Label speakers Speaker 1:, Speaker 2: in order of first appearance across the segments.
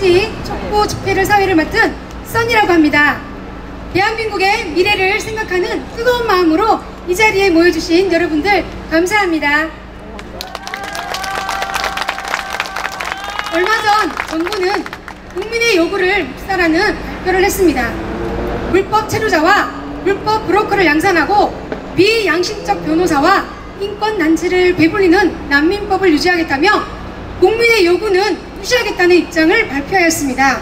Speaker 1: 정치, 촉구, 집회를 사회를 맡은 써니라고 합니다. 대한민국의 미래를 생각하는 뜨거운 마음으로 이 자리에 모여주신 여러분들 감사합니다. 얼마 전 정부는 국민의 요구를 묵살하는 발표를 했습니다. 불법 체류자와 불법 브로커를 양산하고 비양심적 변호사와 인권단체를 배불리는 난민법을 유지하겠다며 국민의 요구는 무시하겠다는 입장을 발표하였습니다.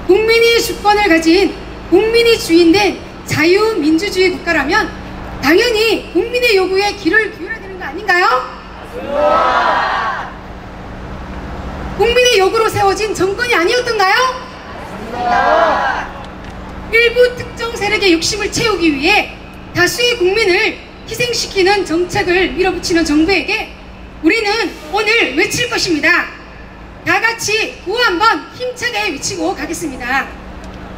Speaker 1: 국민이 주권을 가진 국민이 주인된 자유민주주의 국가라면 당연히 국민의 요구에 귀를 기울여야 되는 거 아닌가요? 국민의 요구로 세워진 정권이 아니었던가요? 일부 특정 세력의 욕심을 채우기 위해 다수의 국민을 희생시키는 정책을 밀어붙이는 정부에게 우리는 오늘 외칠 것입니다. 다 같이 구호 한번 힘차게 외치고 가겠습니다.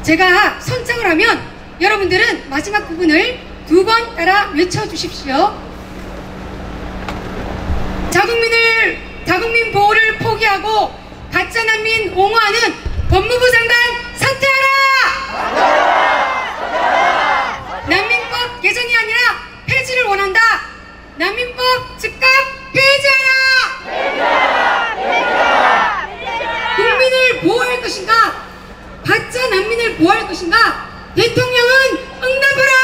Speaker 1: 제가 선창을 하면 여러분들은 마지막 부분을 2번 따라 외쳐주십시오. 자국민 보호를 포기하고 가짜 난민 옹호하는 법무부 장관 사퇴하라! 난민법 개정이 아니라 폐지를 원한다. 난민법 즉각 폐지하라! 국민을 보호할 것인가? 가짜 난민을 보호할 것인가? 대통령은 응답하라!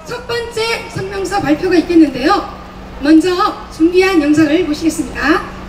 Speaker 1: 첫 번째 성명서 발표가 있겠는데요. 먼저 준비한 영상을 보시겠습니다.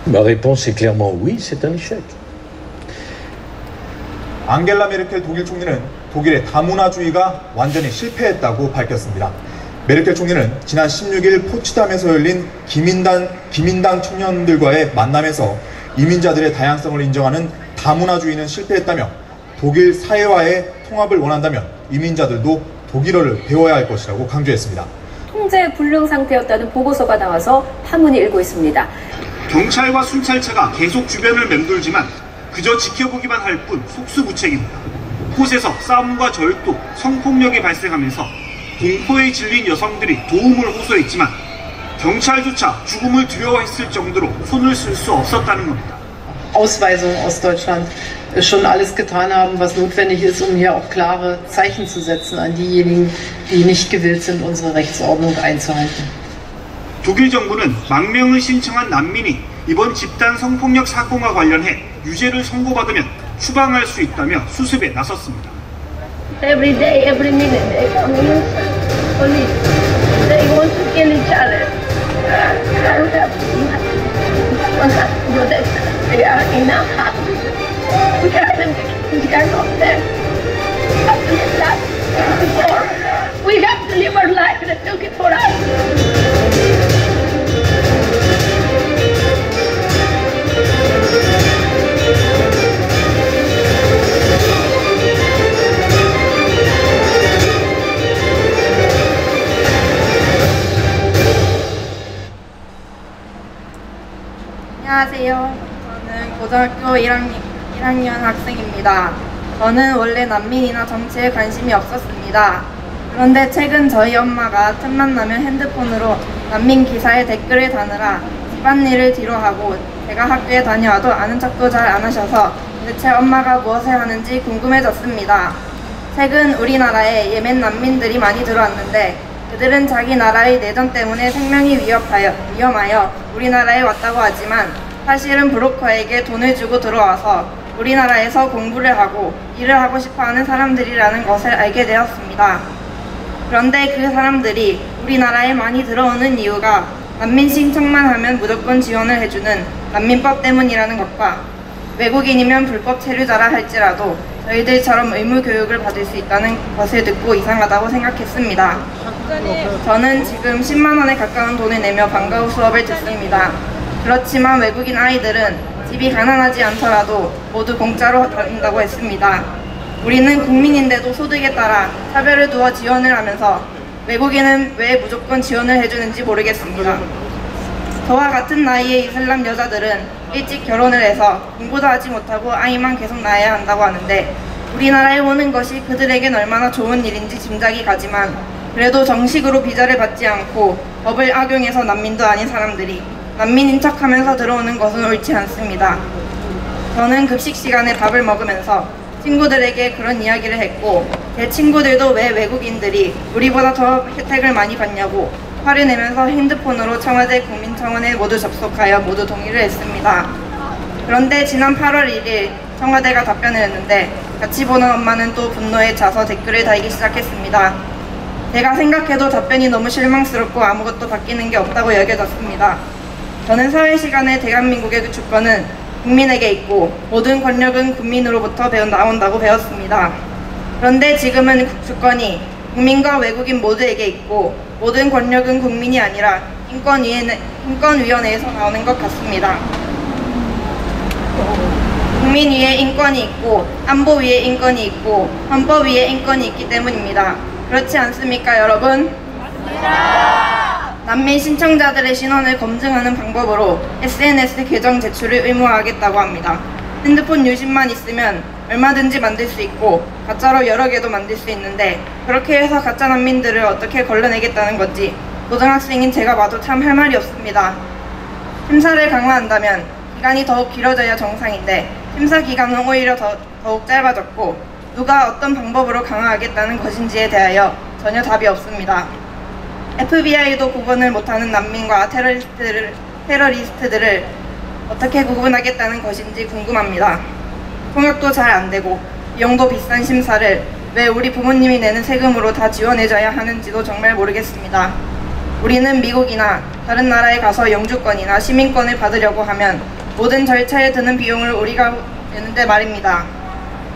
Speaker 2: Ma réponse est clairement oui, c'est un échec.
Speaker 3: 앙겔라 메르켈 독일 총리는 독일의 다문화주의가 완전히 실패했다고 밝혔습니다. 메르켈 총리는 지난 16일 포츠담에서 열린 기민당 청년들과의 만남에서 이민자들의 다양성을 인정하는 다문화주의는 실패했다며 독일 사회와의 통합을 원한다면 이민자들도 독일어를 배워야 할 것이라고 강조했습니다.
Speaker 4: 통제 불능 상태였다는 보고서가 나와서 파문이 일고 있습니다.
Speaker 5: 경찰과 순찰차가 계속 주변을 맴돌지만 그저 지켜보기만 할 뿐 속수무책입니다. 곳에서 싸움과 절도, 성폭력이 발생하면서 공포에 질린 여성들이 도움을 호소했지만 경찰조차 죽음을 두려워했을 정도로 손을 쓸 수 없었다는 겁니다.
Speaker 6: Ausweisung aus Deutschland schon alles getan haben, was notwendig ist, um hier auch klare Zeichen zu setzen an diejenigen, die nicht gewillt sind, unsere Rechtsordnung einzuhalten.
Speaker 5: 독일 정부는 망명을 신청한 난민이 이번 집단 성폭력 사건과 관련해 유죄를 선고받으면 추방할 수 있다며 수습에 나섰습니다.
Speaker 7: Every day, every minute, they come in, police. They want to kill each other. I don't have to protect them. They are in our house. We are them. We are not them. We have to live life before. We have to live our life that took it for us.
Speaker 8: 안녕하세요. 저는 고등학교 1학년 학생입니다. 저는 원래 난민이나 정치에 관심이 없었습니다. 그런데 최근 저희 엄마가 틈만 나면 핸드폰으로 난민 기사에 댓글을 다느라 집안일을 뒤로 하고 제가 학교에 다녀와도 아는 척도 잘 안 하셔서 대체 엄마가 무엇을 하는지 궁금해졌습니다. 최근 우리나라에 예멘 난민들이 많이 들어왔는데 그들은 자기 나라의 내전 때문에 생명이 위험하여 우리나라에 왔다고 하지만 사실은 브로커에게 돈을 주고 들어와서 우리나라에서 공부를 하고 일을 하고 싶어하는 사람들이라는 것을 알게 되었습니다. 그런데 그 사람들이 우리나라에 많이 들어오는 이유가 난민 신청만 하면 무조건 지원을 해주는 난민법 때문이라는 것과 외국인이면 불법 체류자라 할지라도 저희들처럼 의무 교육을 받을 수 있다는 것을 듣고 이상하다고 생각했습니다. 저는 지금 10만 원에 가까운 돈을 내며 방과 후 수업을 듣습니다. 그렇지만 외국인 아이들은 집이 가난하지 않더라도 모두 공짜로 다닌다고 했습니다. 우리는 국민인데도 소득에 따라 차별을 두어 지원을 하면서 외국인은 왜 무조건 지원을 해주는지 모르겠습니다. 저와 같은 나이의 이슬람 여자들은 일찍 결혼을 해서 공부도 하지 못하고 아이만 계속 낳아야 한다고 하는데 우리나라에 오는 것이 그들에겐 얼마나 좋은 일인지 짐작이 가지만 그래도 정식으로 비자를 받지 않고 법을 악용해서 난민도 아닌 사람들이 난민인 척하면서 들어오는 것은 옳지 않습니다. 저는 급식 시간에 밥을 먹으면서 친구들에게 그런 이야기를 했고 제 친구들도 왜 외국인들이 우리보다 더 혜택을 많이 받냐고 화를 내면서 핸드폰으로 청와대 국민청원에 모두 접속하여 모두 동의를 했습니다. 그런데 지난 8월 1일 청와대가 답변을 했는데 같이 보는 엄마는 또 분노에 차서 댓글을 달기 시작했습니다. 제가 생각해도 답변이 너무 실망스럽고 아무것도 바뀌는 게 없다고 여겨졌습니다. 저는 사회시간에 대한민국의 주권은 국민에게 있고 모든 권력은 국민으로부터 나온다고 배웠습니다. 그런데 지금은 주권이 국민과 외국인 모두에게 있고 모든 권력은 국민이 아니라 인권위원회에서 나오는 것 같습니다. 국민 위에 인권이 있고 안보 위에 인권이 있고 헌법 위에 인권이 있기 때문입니다. 그렇지 않습니까, 여러분? 맞습니다. 난민 신청자들의 신원을 검증하는 방법으로 SNS 계정 제출을 의무화하겠다고 합니다. 핸드폰 유심만 있으면 얼마든지 만들 수 있고 가짜로 여러 개도 만들 수 있는데 그렇게 해서 가짜 난민들을 어떻게 걸러내겠다는 건지 고등학생인 제가 봐도 참 할 말이 없습니다. 심사를 강화한다면 기간이 더욱 길어져야 정상인데 심사 기간은 오히려 더욱 짧아졌고 누가 어떤 방법으로 강화하겠다는 것인지에 대하여 전혀 답이 없습니다. FBI도 구분을 못하는 난민과 테러리스트들을 어떻게 구분하겠다는 것인지 궁금합니다. 통역도 잘 안되고 비용도 비싼 심사를 왜 우리 부모님이 내는 세금으로 다 지원해줘야 하는지도 정말 모르겠습니다. 우리는 미국이나 다른 나라에 가서 영주권이나 시민권을 받으려고 하면 모든 절차에 드는 비용을 우리가 내는데 말입니다.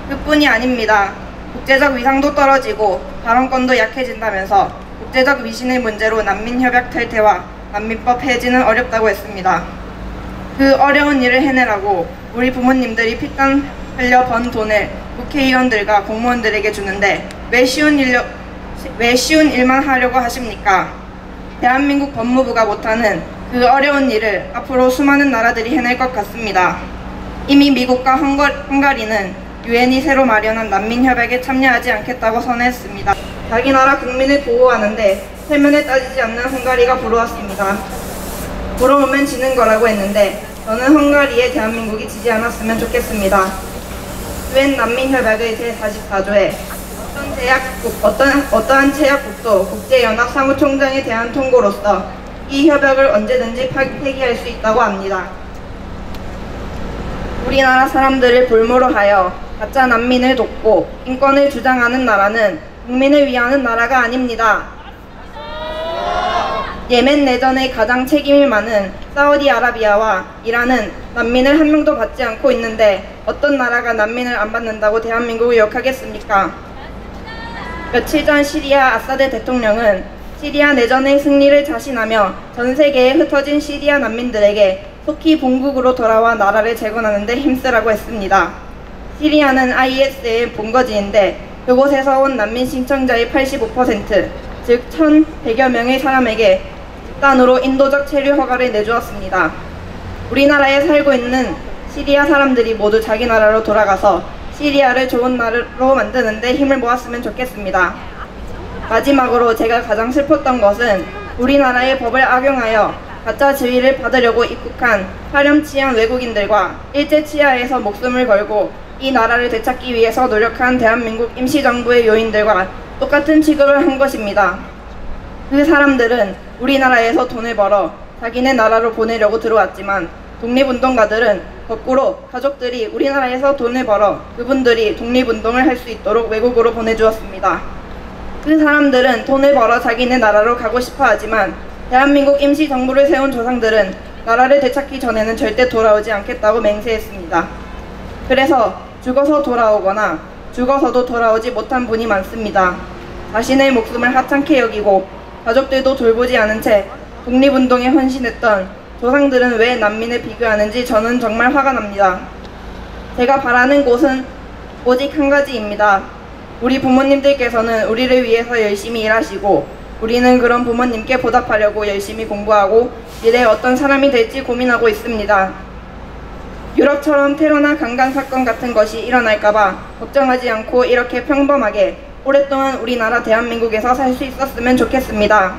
Speaker 8: 그뿐이 아닙니다. 국제적 위상도 떨어지고 발언권도 약해진다면서 국제적 위신의 문제로 난민협약 탈퇴와 난민법 폐지는 어렵다고 했습니다. 그 어려운 일을 해내라고 우리 부모님들이 피땀 흘려 번 돈을 국회의원들과 공무원들에게 주는데 왜 쉬운 일만 하려고 하십니까? 대한민국 법무부가 못하는 그 어려운 일을 앞으로 수많은 나라들이 해낼 것 같습니다. 이미 미국과 헝가리는 유엔이 새로 마련한 난민협약에 참여하지 않겠다고 선언했습니다. 자기 나라 국민을 보호하는데 세면에 따지지 않는 헝가리가 부러웠습니다. 보러 오면 지는 거라고 했는데 저는 헝가리에 대한민국이 지지 않았으면 좋겠습니다. 유엔 난민협약의 제44조에 어떠한 제약국도 국제연합 사무총장에 대한 통고로서 이 협약을 언제든지 폐기할 수 있다고 합니다. 우리나라 사람들을 볼모로 하여 가짜 난민을 돕고 인권을 주장하는 나라는 국민을 위하는 나라가 아닙니다. 예멘 내전의 가장 책임이 많은 사우디아라비아와 이란은 난민을 한 명도 받지 않고 있는데 어떤 나라가 난민을 안 받는다고 대한민국을 욕하겠습니까? 며칠 전 시리아 아사드 대통령은 시리아 내전의 승리를 자신하며 전 세계에 흩어진 시리아 난민들에게 속히 본국으로 돌아와 나라를 재건하는 데 힘쓰라고 했습니다. 시리아는 IS의 본거지인데 그곳에서 온 난민 신청자의 85%, 즉 1,100여 명의 사람에게 집단으로 인도적 체류 허가를 내주었습니다. 우리나라에 살고 있는 시리아 사람들이 모두 자기 나라로 돌아가서 시리아를 좋은 나라로 만드는 데 힘을 모았으면 좋겠습니다. 마지막으로 제가 가장 슬펐던 것은 우리나라의 법을 악용하여 가짜 지위를 받으려고 입국한 파렴치한 외국인들과 일제 치하에서 목숨을 걸고 이 나라를 되찾기 위해서 노력한 대한민국 임시정부의 요인들과 똑같은 취급을 한 것입니다. 그 사람들은 우리나라에서 돈을 벌어 자기네 나라로 보내려고 들어왔지만 독립운동가들은 거꾸로 가족들이 우리나라에서 돈을 벌어 그분들이 독립운동을 할 수 있도록 외국으로 보내주었습니다. 그 사람들은 돈을 벌어 자기네 나라로 가고 싶어 하지만 대한민국 임시정부를 세운 조상들은 나라를 되찾기 전에는 절대 돌아오지 않겠다고 맹세했습니다. 그래서 죽어서 돌아오거나 죽어서도 돌아오지 못한 분이 많습니다. 자신의 목숨을 하찮게 여기고 가족들도 돌보지 않은 채 독립운동에 헌신했던 조상들은 왜 난민을 비교하는지 저는 정말 화가 납니다. 제가 바라는 곳은 오직 한 가지입니다. 우리 부모님들께서는 우리를 위해서 열심히 일하시고 우리는 그런 부모님께 보답하려고 열심히 공부하고 미래에 어떤 사람이 될지 고민하고 있습니다. 유럽처럼 테러나 강간 사건 같은 것이 일어날까봐 걱정하지 않고 이렇게 평범하게 오랫동안 우리나라 대한민국에서 살 수 있었으면 좋겠습니다.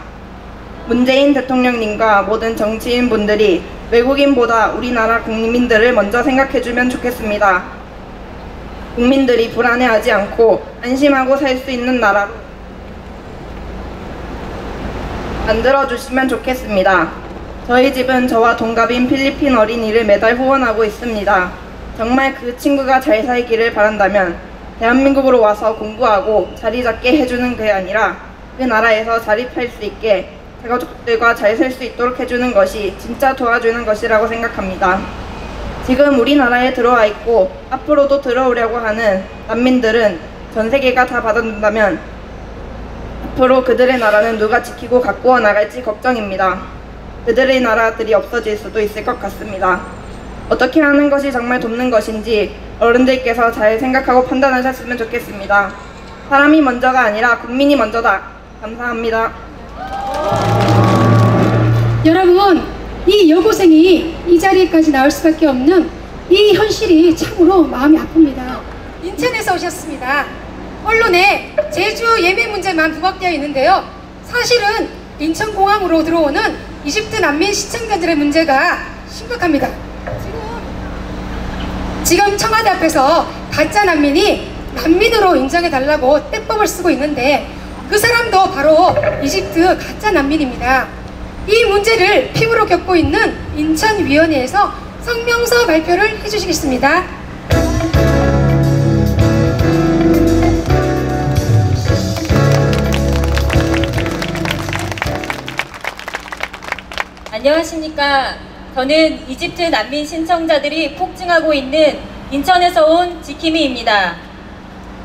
Speaker 8: 문재인 대통령님과 모든 정치인분들이 외국인보다 우리나라 국민들을 먼저 생각해주면 좋겠습니다. 국민들이 불안해하지 않고 안심하고 살 수 있는 나라로 만들어주시면 좋겠습니다. 저희 집은 저와 동갑인 필리핀 어린이를 매달 후원하고 있습니다. 정말 그 친구가 잘 살기를 바란다면 대한민국으로 와서 공부하고 자리 잡게 해주는 게 아니라 그 나라에서 자립할 수 있게 가족들과 잘 살 수 있도록 해주는 것이 진짜 도와주는 것이라고 생각합니다. 지금 우리나라에 들어와 있고 앞으로도 들어오려고 하는 난민들은 전 세계가 다 받아준다면 앞으로 그들의 나라는 누가 지키고 가꾸어 나갈지 걱정입니다. 그들의 나라들이 없어질 수도 있을 것 같습니다. 어떻게 하는 것이 정말 돕는 것인지 어른들께서 잘 생각하고 판단하셨으면 좋겠습니다. 사람이 먼저가 아니라 국민이 먼저다. 감사합니다.
Speaker 1: 여러분, 이 여고생이 이 자리까지 나올 수밖에 없는 이 현실이 참으로 마음이 아픕니다. 인천에서 오셨습니다. 언론에 제주 예멘 문제만 부각되어 있는데요. 사실은 인천공항으로 들어오는 이집트 난민 시청자들의 문제가 심각합니다. 지금 청와대 앞에서 가짜 난민이 난민으로 인정해달라고 떼법을 쓰고 있는데 그 사람도 바로 이집트 가짜 난민입니다. 이 문제를 피부로 겪고 있는 인천위원회에서 성명서 발표를 해주시겠습니다.
Speaker 9: 안녕하십니까. 저는 이집트 난민 신청자들이 폭증하고 있는 인천에서 온 지킴이입니다.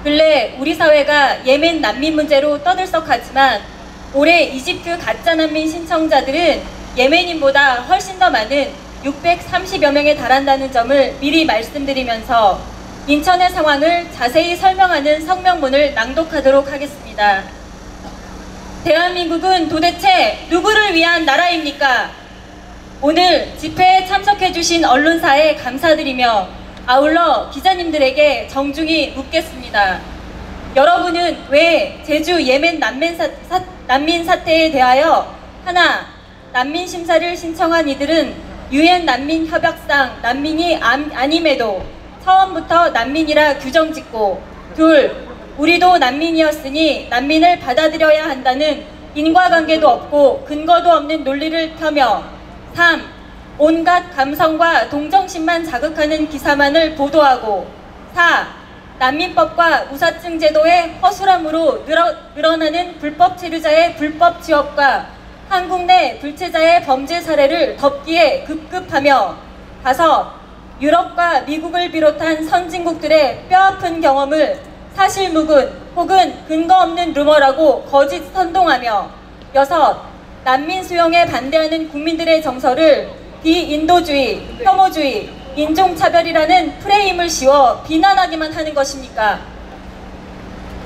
Speaker 9: 근래 우리 사회가 예멘 난민 문제로 떠들썩하지만 올해 이집트 가짜 난민 신청자들은 예멘인보다 훨씬 더 많은 630여 명에 달한다는 점을 미리 말씀드리면서 인천의 상황을 자세히 설명하는 성명문을 낭독하도록 하겠습니다. 대한민국은 도대체 누구를 위한 나라입니까? 오늘 집회에 참석해주신 언론사에 감사드리며 아울러 기자님들에게 정중히 묻겠습니다. 여러분은 왜 제주 예멘 난민 사태에 대하여 하나, 난민 심사를 신청한 이들은 유엔 난민 협약상 난민이 아님에도 처음부터 난민이라 규정짓고, 둘, 우리도 난민이었으니 난민을 받아들여야 한다는 인과관계도 없고 근거도 없는 논리를 펴며, 3. 온갖 감성과 동정심만 자극하는 기사만을 보도하고, 4. 난민법과 무사증 제도의 허술함으로 늘어나는 불법 체류자의 불법 취업과 한국 내 불체자의 범죄 사례를 덮기에 급급하며, 5. 유럽과 미국을 비롯한 선진국들의 뼈아픈 경험을 사실무근 혹은 근거 없는 루머라고 거짓 선동하며, 6. 난민 수용에 반대하는 국민들의 정서를 비인도주의, 혐오주의, 인종차별이라는 프레임을 씌워 비난하기만 하는 것입니까?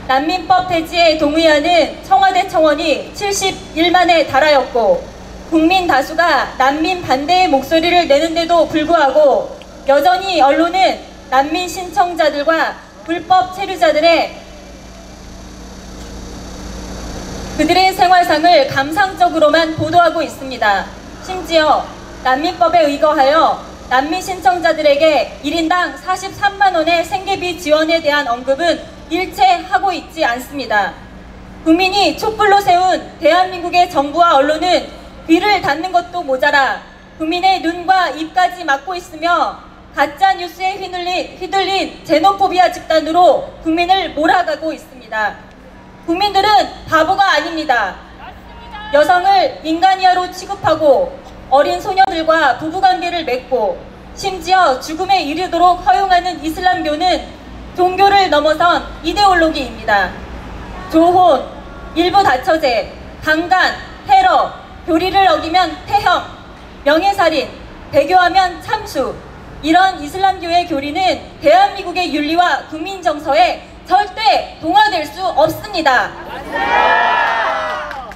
Speaker 9: 난민법 폐지에 동의하는 청와대 청원이 71만에 달하였고, 국민 다수가 난민 반대의 목소리를 내는데도 불구하고 여전히 언론은 난민 신청자들과 불법 체류자들의 그들의 생활상을 감상적으로만 보도하고 있습니다. 심지어 난민법에 의거하여 난민 신청자들에게 1인당 43만 원의 생계비 지원에 대한 언급은 일체 하고 있지 않습니다. 국민이 촛불로 세운 대한민국의 정부와 언론은 귀를 닫는 것도 모자라 국민의 눈과 입까지 막고 있으며 가짜 뉴스에 휘둘린 제노포비아 집단으로 국민을 몰아가고 있습니다. 국민들은 바보가 아닙니다. 여성을 인간 이하로 취급하고 어린 소녀들과 부부관계를 맺고 심지어 죽음에 이르도록 허용하는 이슬람교는 종교를 넘어선 이데올로기입니다. 조혼, 일부 다처제, 강간, 테러, 교리를 어기면 폐형, 명예살인, 배교하면 참수, 이런 이슬람교의 교리는 대한민국의 윤리와 국민 정서에 절대 동화될 수 없습니다.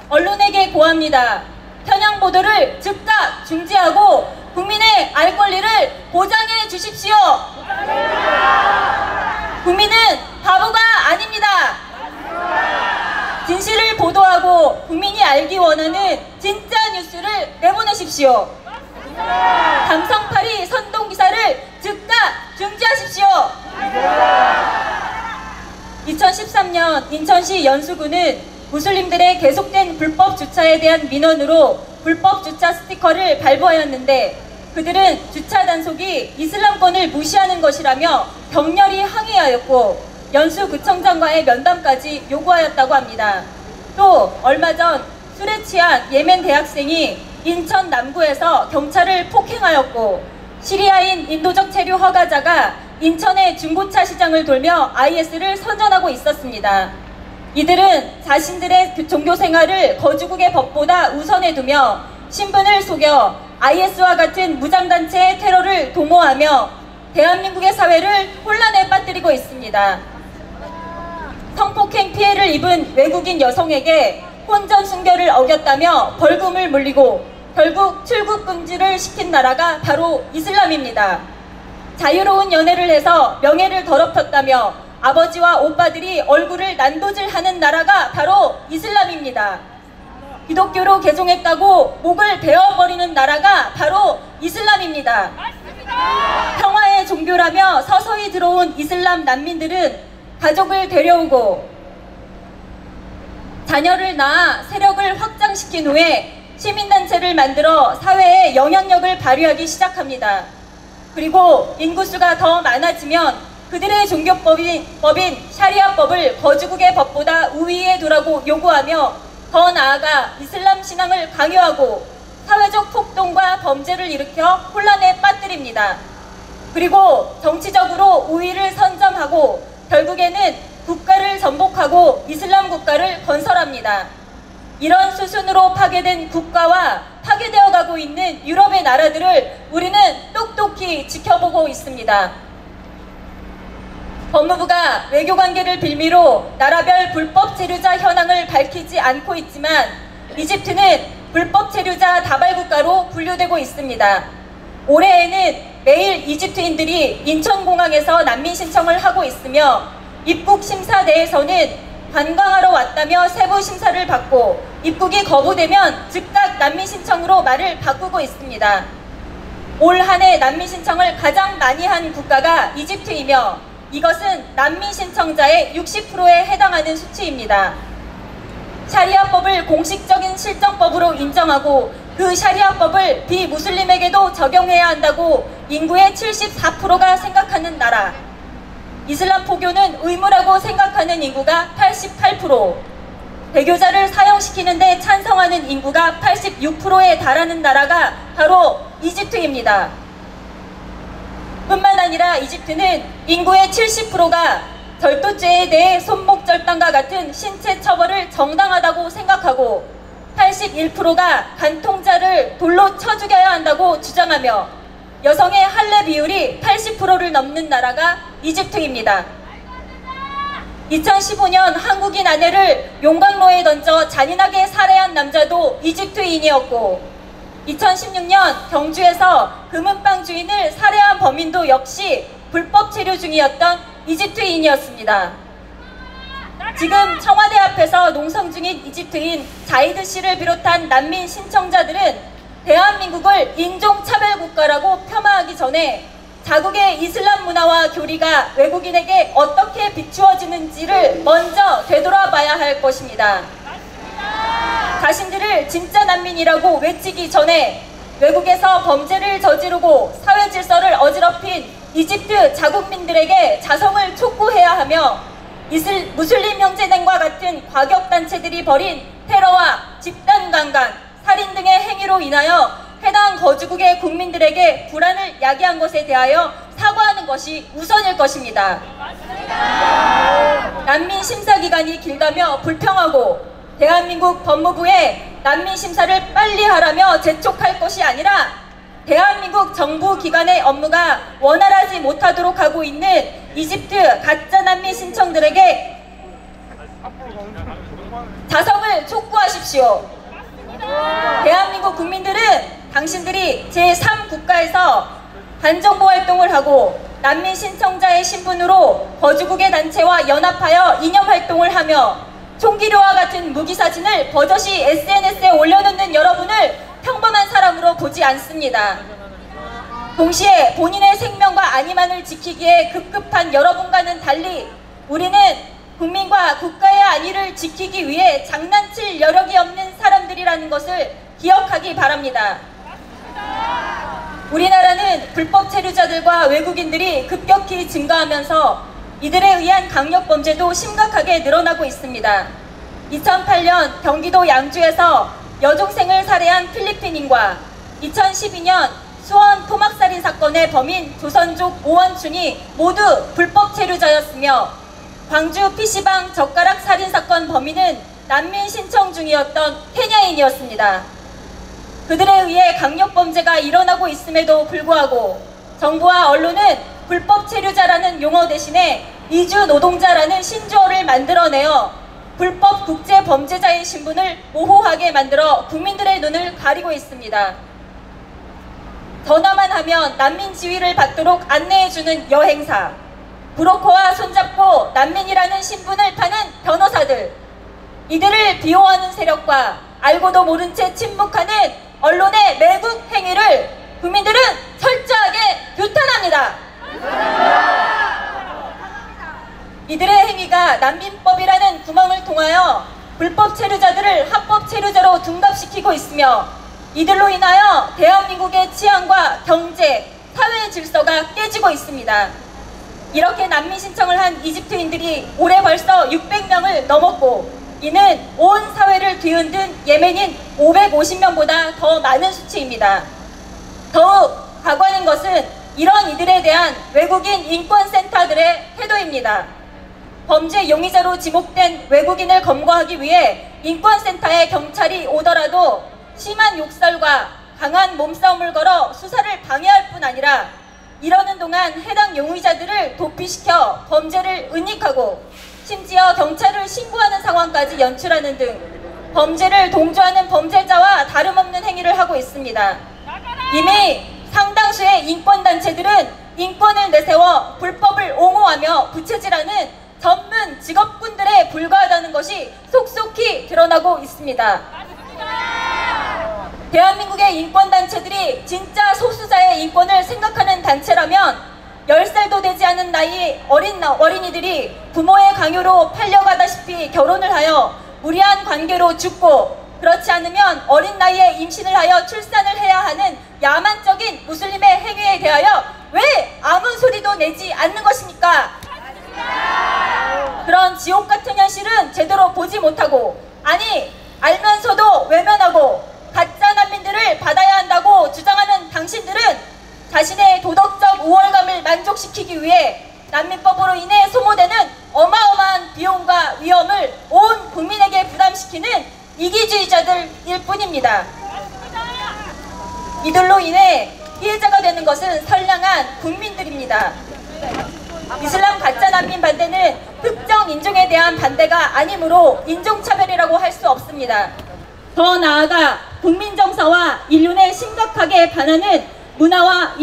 Speaker 9: 언론에게 고합니다. 편향 보도를 즉각 중지하고 국민의 알 권리를 보장해 주십시오. 국민은 바보가 아닙니다. 진실을 보도하고 국민이 알기 원하는 진짜 뉴스를 내보내십시오. 감성팔이 선동기사를 즉각 중지하십시오. 2013년 인천시 연수구는 무슬림들의 계속된 불법 주차에 대한 민원으로 불법 주차 스티커를 발부하였는데, 그들은 주차 단속이 이슬람권을 무시하는 것이라며 격렬히 항의하였고 연수구청장과의 면담까지 요구하였다고 합니다. 또 얼마 전 술에 취한 예멘 대학생이 인천 남구에서 경찰을 폭행하였고, 시리아인 인도적 체류 허가자가 인천의 중고차 시장을 돌며 IS를 선전하고 있었습니다. 이들은 자신들의 종교 생활을 거주국의 법보다 우선해 두며 신분을 속여 IS와 같은 무장단체의 테러를 도모하며 대한민국의 사회를 혼란에 빠뜨리고 있습니다. 성폭행 피해를 입은 외국인 여성에게 혼전 순결을 어겼다며 벌금을 물리고 결국 출국 금지를 시킨 나라가 바로 이슬람입니다. 자유로운 연애를 해서 명예를 더럽혔다며 아버지와 오빠들이 얼굴을 난도질하는 나라가 바로 이슬람입니다. 기독교로 개종했다고 목을 베어버리는 나라가 바로 이슬람입니다. 평화의 종교라며 서서히 들어온 이슬람 난민들은 가족을 데려오고 자녀를 낳아 세력을 확장시킨 후에 시민단체를 만들어 사회에 영향력을 발휘하기 시작합니다. 그리고 인구수가 더 많아지면 그들의 종교법인 샤리아법을 거주국의 법보다 우위에 두라고 요구하며 더 나아가 이슬람 신앙을 강요하고 사회적 폭동과 범죄를 일으켜 혼란에 빠뜨립니다. 그리고 정치적으로 우위를 선점하고 결국에는 국가를 전복하고 이슬람 국가를 건설합니다. 이런 수순으로 파괴된 국가와 파괴되어 가고 있는 유럽의 나라들을 우리는 똑똑히 지켜보고 있습니다. 법무부가 외교관계를 빌미로 나라별 불법 체류자 현황을 밝히지 않고 있지만 이집트는 불법 체류자 다발국가로 분류되고 있습니다. 올해에는 매일 이집트인들이 인천공항에서 난민 신청을 하고 있으며 입국 심사대에서는 관광하러 왔다며 세부 심사를 받고 입국이 거부되면 즉각 난민 신청으로 말을 바꾸고 있습니다. 올 한 해 난민 신청을 가장 많이 한 국가가 이집트이며 이것은 난민 신청자의 60%에 해당하는 수치입니다. 샤리아법을 공식적인 실정법으로 인정하고 그 샤리아법을 비무슬림에게도 적용해야 한다고 인구의 74%가 생각하는 나라. 이슬람 포교는 의무라고 생각하는 인구가 88%, 배교자를 사용시키는데 찬성하는 인구가 86%에 달하는 나라가 바로 이집트입니다. 뿐만 아니라 이집트는 인구의 70%가 절도죄에 대해 손목절단과 같은 신체 처벌을 정당하다고 생각하고 81%가 간통자를 돌로 쳐 죽여야 한다고 주장하며 여성의 할례 비율이 80%를 넘는 나라가 이집트입니다. 2015년 한국인 아내를 용광로에 던져 잔인하게 살해한 남자도 이집트인이었고 2016년 경주에서 금은방 주인을 살해한 범인도 역시 불법 체류 중이었던 이집트인이었습니다. 지금 청와대 앞에서 농성 중인 이집트인 자이드 씨를 비롯한 난민 신청자들은 대한민국을 인종차별국가라고 폄하하기 전에 자국의 이슬람 문화와 교리가 외국인에게 어떻게 비추어지는지를 먼저 되돌아봐야 할 것입니다. 자신들을 진짜 난민이라고 외치기 전에 외국에서 범죄를 저지르고 사회 질서를 어지럽힌 이집트 자국민들에게 자성을 촉구해야 하며 무슬림 형제단과 같은 과격단체들이 벌인 테러와 집단강간, 살인 등의 행위로 인하여 해당 거주국의 국민들에게 불안을 야기한 것에 대하여 사과하는 것이 우선일 것입니다. 난민 심사 기간이 길다며 불평하고 대한민국 법무부에 난민 심사를 빨리 하라며 재촉할 것이 아니라 대한민국 정부 기관의 업무가 원활하지 못하도록 하고 있는 이집트 가짜 난민 신청들에게 자성을 촉구하십시오. 대한민국 국민들은 당신들이 제3국가에서 반정부 활동을 하고 난민 신청자의 신분으로 거주국의 단체와 연합하여 이념 활동을 하며 총기류와 같은 무기 사진을 버젓이 SNS에 올려놓는 여러분을 평범한 사람으로 보지 않습니다. 동시에 본인의 생명과 안위만을 지키기에 급급한 여러분과는 달리 우리는 국민과 국가의 안위를 지키기 위해 장난칠 여력이 없는 사람들이라는 것을 기억하기 바랍니다. 우리나라는 불법 체류자들과 외국인들이 급격히 증가하면서 이들에 의한 강력범죄도 심각하게 늘어나고 있습니다. 2008년 경기도 양주에서 여중생을 살해한 필리핀인과 2012년 수원 토막살인 사건의 범인 조선족 오원춘이 모두 불법 체류자였으며 광주 PC방 젓가락 살인 사건 범인은 난민 신청 중이었던 케냐인이었습니다. 그들에 의해 강력범죄가 일어나고 있음에도 불구하고 정부와 언론은 불법 체류자라는 용어 대신에 이주 노동자라는 신조어를 만들어내어 불법 국제범죄자의 신분을 모호하게 만들어 국민들의 눈을 가리고 있습니다. 전화만 하면 난민 지위를 받도록 안내해주는 여행사, 브로커와 손잡고 난민이라는 신분을 파는 변호사들, 이들을 비호하는 세력과 알고도 모른 채 침묵하는 언론의 매국 행위를 국민들은 철저하게 규탄합니다. 이들의 행위가 난민법이라는 구멍을 통하여 불법 체류자들을 합법 체류자로 둔갑시키고 있으며 이들로 인하여 대한민국의 치안과 경제, 사회 질서가 깨지고 있습니다. 이렇게 난민 신청을 한 이집트인들이 올해 벌써 600명을 넘었고 이는 온 사회를 뒤흔든 예멘인 550명보다 더 많은 수치입니다. 더욱 가관인 것은 이런 이들에 대한 외국인 인권센터들의 태도입니다. 범죄 용의자로 지목된 외국인을 검거하기 위해 인권센터에 경찰이 오더라도 심한 욕설과 강한 몸싸움을 걸어 수사를 방해할 뿐 아니라 이러는 동안 해당 용의자들을 도피시켜 범죄를 은닉하고 심지어 경찰을 신고하는 상황까지 연출하는 등 범죄를 동조하는 범죄자와 다름없는 행위를 하고 있습니다. 이미 상당수의 인권단체들은 인권을 내세워 불법을 옹호하며 부채질하는 전문 직업군들에 불과하다는 것이 속속히 드러나고 있습니다. 대한민국의 인권단체들이 진짜 소수자의 인권을 생각하는 단체라면 10살도 되지 않은 나이의 어린이들이 부모의 강요로 팔려가다시피 결혼을 하여 무리한 관계로 죽고, 그렇지 않으면 어린 나이에 임신을 하여 출산을 해야 하는 야만적인 무슬림의 행위에 대하여 왜 아무 소리도 내지 않는 것입니까? 그런 지옥 같은 현실은 제대로 보지 못하고, 아니 알면서도 외면하고 가짜 난민들을 받아야 한다고 주장하는 당신들은 자신의 도덕적 우월감을 만족시키기 위해 난민법으로 인해 소모되는 어마어마한 비용과 위험을 온 국민에게 부담시키는 이기주의자들일 뿐입니다. 이들로 인해 피해자가 되는 것은 선량한 국민들입니다. 이슬람 가짜 난민 반대는 특정 인종에 대한 반대가 아니므로 인종차별이라고 할 수 없습니다. 더 나아가 국민 정서와 인륜에 심각하게 반하는 문화와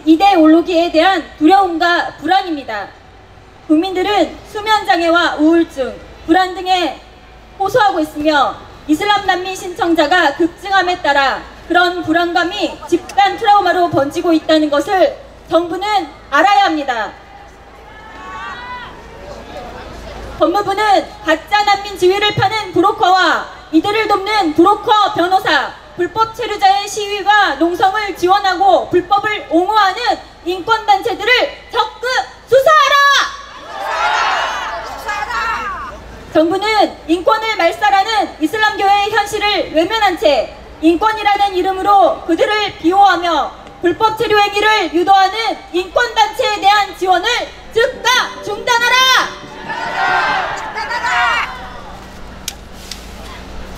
Speaker 9: 이데올로기에 대한 두려움과 불안입니다. 국민들은 수면장애와 우울증, 불안 등에 호소하고 있으며 이슬람 난민 신청자가 급증함에 따라 그런 불안감이 집단 트라우마로 번지고 있다는 것을 정부는 알아야 합니다. 법무부는 가짜 난민 지위를 파는 브로커와 이들을 돕는 브로커 변호사, 불법 체류자의 시위와 농성을 지원하고 불법을 옹호하는 인권단체들을 적극 수사하라! 정부는 인권을 말살하는 이슬람교회의 현실을 외면한 채 인권이라는 이름으로 그들을 비호하며 불법 체류 행위를 유도하는 인권단체에 대한 지원을 즉각 중단하라!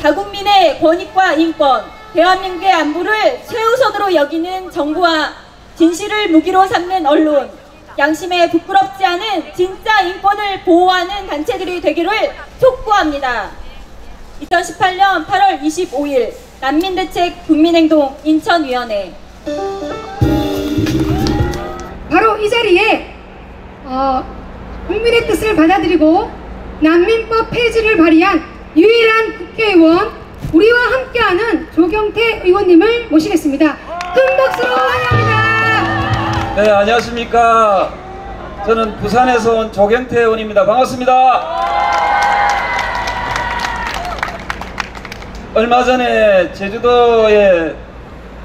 Speaker 9: 자국민의 권익과 인권, 대한민국의 안보를 최우선으로 여기는 정부와 진실을 무기로 삼는 언론, 양심에 부끄럽지 않은 진짜 인권을 보호하는 단체들이 되기를 촉구합니다. 2018년 8월 25일 난민대책 국민행동 인천위원회.
Speaker 1: 바로 이 자리에 국민의 뜻을 받아들이고 난민법 폐지를 발의한 유일한 국회의원, 우리와 함께하는 조경태 의원님을 모시겠습니다. 큰 박수로 환영합니다.
Speaker 10: 네, 안녕하십니까. 저는 부산에서 온 조경태 의원입니다. 반갑습니다. 얼마 전에 제주도에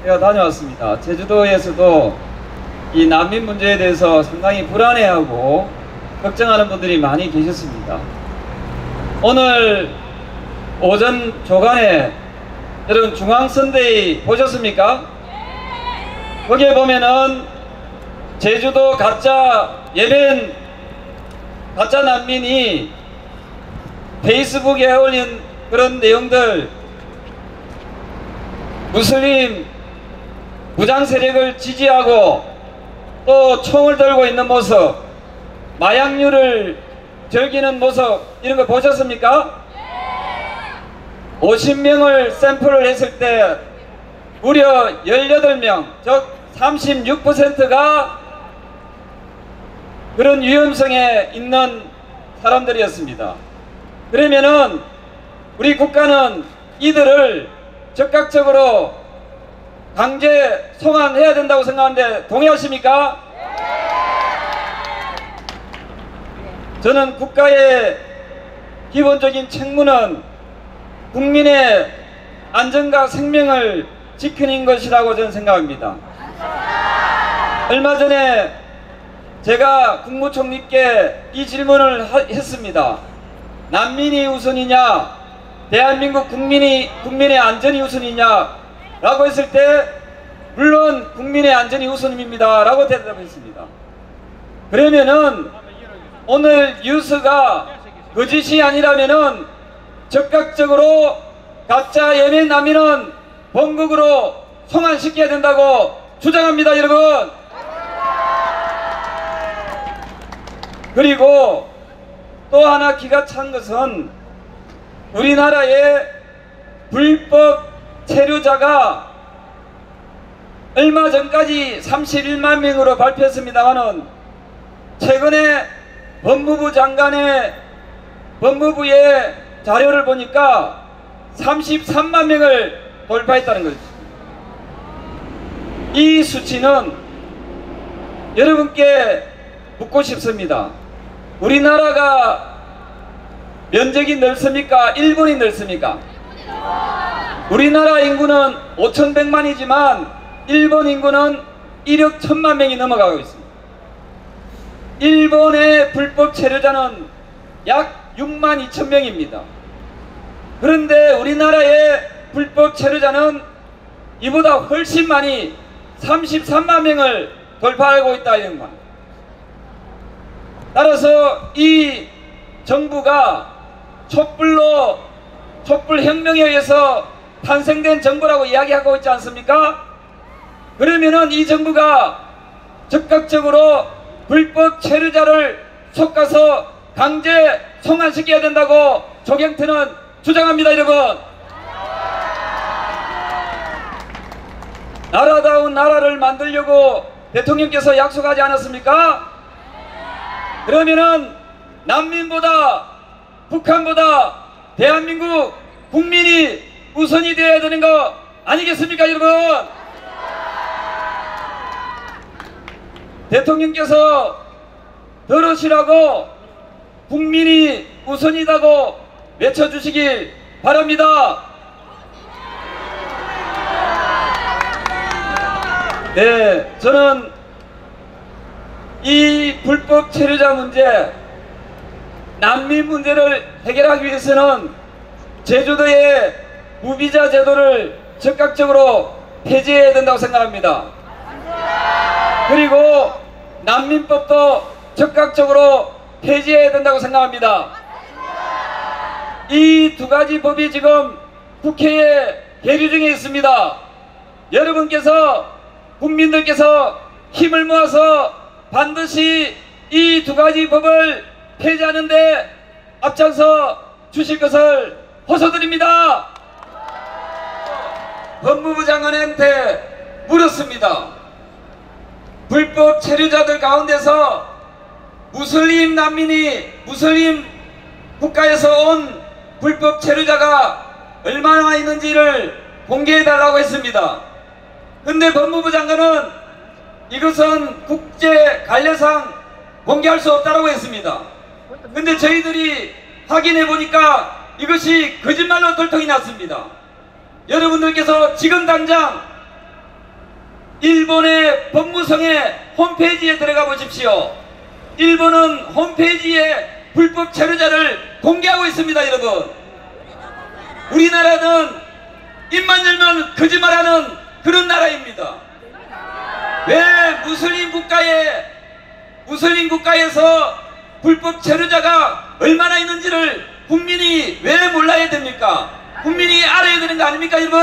Speaker 10: 제가 다녀왔습니다. 제주도에서도 이 난민 문제에 대해서 상당히 불안해하고 걱정하는 분들이 많이 계셨습니다. 오늘 오전 조간에 여러분 중앙선대위 보셨습니까? 거기에 보면은 제주도 가짜 예멘 가짜 난민이 페이스북에 올린 그런 내용들, 무슬림 무장 세력을 지지하고 또 총을 들고 있는 모습, 마약류를 즐기는 모습, 이런 거 보셨습니까? 50명을 샘플을 했을 때 무려 18명, 즉 36%가 그런 위험성에 있는 사람들이었습니다. 그러면은 우리 국가는 이들을 적극적으로 강제 송환해야 된다고 생각하는데 동의하십니까? 저는 국가의 기본적인 책무는 국민의 안전과 생명을 지키는 것이라고 저는 생각합니다. 얼마 전에 제가 국무총리께 이 질문을 했습니다. 난민이 우선이냐, 대한민국 국민의 안전이 우선이냐 라고 했을 때 물론 국민의 안전이 우선입니다 라고 대답했습니다. 그러면은 오늘 뉴스가 거짓이 아니라면은 적극적으로 가짜 예멘 난민은 본국으로 송환시켜야 된다고 주장합니다, 여러분. 그리고 또 하나 기가 찬 것은 우리나라의 불법 체류자가 얼마 전까지 31만 명으로 발표했습니다만은 최근에 법무부 장관의 법무부의 자료를 보니까 33만 명을 돌파했다는 거죠. 이 수치는 여러분께 묻고 싶습니다. 우리나라가 면적이 넓습니까? 일본이 넓습니까? 우리나라 인구는 5,100만이지만 일본 인구는 1억 1,000만 명이 넘어가고 있습니다. 일본의 불법 체류자는 약 6만 2천 명입니다. 그런데 우리나라의 불법 체류자는 이보다 훨씬 많이 33만 명을 돌파하고 있다 이런 겁니다. 따라서 이 정부가 촛불혁명에 의해서 탄생된 정부라고 이야기하고 있지 않습니까? 그러면은 이 정부가 적극적으로 불법 체류자를 속아서 강제 송환시켜야 된다고 조경태는 주장합니다. 여러분, 나라다운 나라를 만들려고 대통령께서 약속하지 않았습니까? 그러면은 난민보다 북한보다 대한민국 국민이 우선이 되어야 되는 거 아니겠습니까, 여러분? 대통령께서 들으시라고 국민이 우선이라고 외쳐주시길 바랍니다. 네, 저는 이 불법 체류자 문제, 난민 문제를 해결하기 위해서는 제주도의 무비자 제도를 적극적으로 폐지해야 된다고 생각합니다. 그리고 난민법도 적극적으로 폐지해야 된다고 생각합니다. 이 두 가지 법이 지금 국회에 계류 중에 있습니다. 여러분께서 국민들께서 힘을 모아서 반드시 이 두 가지 법을 폐지하는데 앞장서 주실 것을 호소드립니다. 법무부 장관한테 물었습니다. 불법 체류자들 가운데서 무슬림 난민이 무슬림 국가에서 온 불법 체류자가 얼마나 있는지를 공개해달라고 했습니다. 근데 법무부 장관은 이것은 국제 관례상 공개할 수 없다고 했습니다. 근데 저희들이 확인해 보니까 이것이 거짓말로 돌통이 났습니다. 여러분들께서 지금 당장 일본의 법무성의 홈페이지에 들어가 보십시오. 일본은 홈페이지에 불법 체류자를 공개하고 있습니다. 여러분, 우리나라는 입만 열면 거짓말하는 그런 나라입니다. 왜 무슬림 국가에서 불법 체류자가 얼마나 있는지를 국민이 왜 몰라야 됩니까? 국민이 알아야 되는 거 아닙니까, 여러분?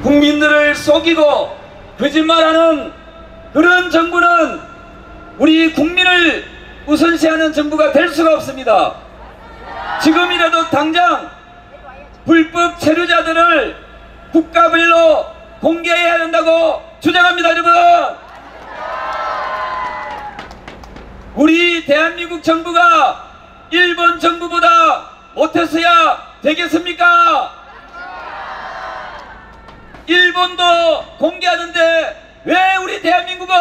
Speaker 10: 국민들을 속이고 거짓말하는 그런 정부는 우리 국민을 우선시하는 정부가 될 수가 없습니다. 지금이라도 당장 불법 체류자들을 국가별로 공개해야 된다고 주장합니다. 여러분, 우리 대한민국 정부가 일본 정부보다 못해서야 되겠습니까? 일본도 공개하는데 왜 우리 대한민국은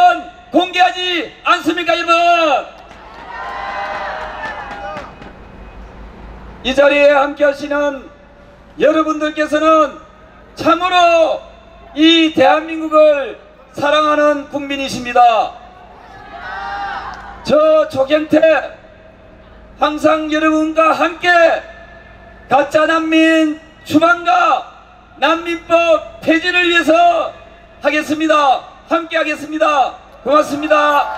Speaker 10: 공개하지 않습니까, 여러분? 이 자리에 함께 하시는 여러분들께서는 참으로 이 대한민국을 사랑하는 국민이십니다. 저 조경태 항상 여러분과 함께 가짜 난민 추방과 난민법 폐지를 위해서 하겠습니다. 함께 하겠습니다. 고맙습니다.